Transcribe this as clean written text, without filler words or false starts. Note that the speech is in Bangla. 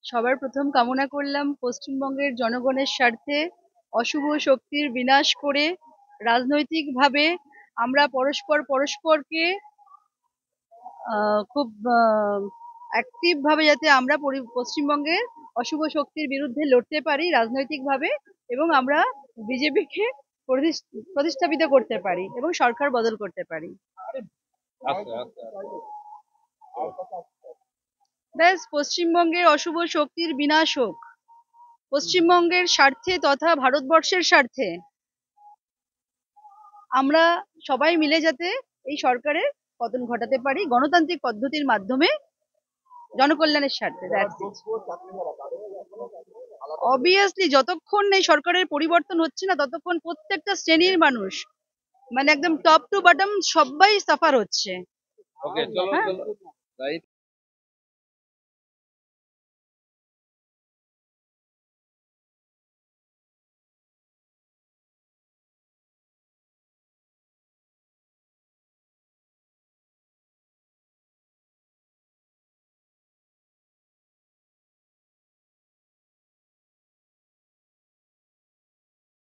সবার প্রথম কামনা করলাম পশ্চিমবঙ্গের জনগণের স্বার্থে অশুভ শক্তির বিনাশ করে রাজনৈতিকভাবে আমরা পরস্পরকে খুব অ্যাক্টিভ ভাবে যাতে আমরা পশ্চিমবঙ্গের অশুভ শক্তির বিরুদ্ধে লড়তে পারি রাজনৈতিকভাবে, এবং আমরা বিজেপিকে প্রতিস্থাপিত করতে পারি এবং সরকার বদল করতে পারি। আচ্ছা আচ্ছা। ব্যাস, পশ্চিমবঙ্গের অশুভ শক্তির বিনাশ হোক, পশ্চিমবঙ্গের স্বার্থে তথা ভারতবর্ষের স্বার্থে আমরা সবাই মিলে যাতে এই সরকারের পতন ঘটাতে পারি গণতান্ত্রিক পদ্ধতির মাধ্যমে, জনকল্যাণের স্বার্থে। অবভিয়াসলি যতক্ষণ এই সরকারের পরিবর্তন হচ্ছে না ততক্ষণ প্রত্যেকটা শ্রেণীর মানুষ, মানে একদম টপ টু বটম সবাই সাফার হচ্ছে। ওকে, চলো হ্যাঁ। চলো। রাইট।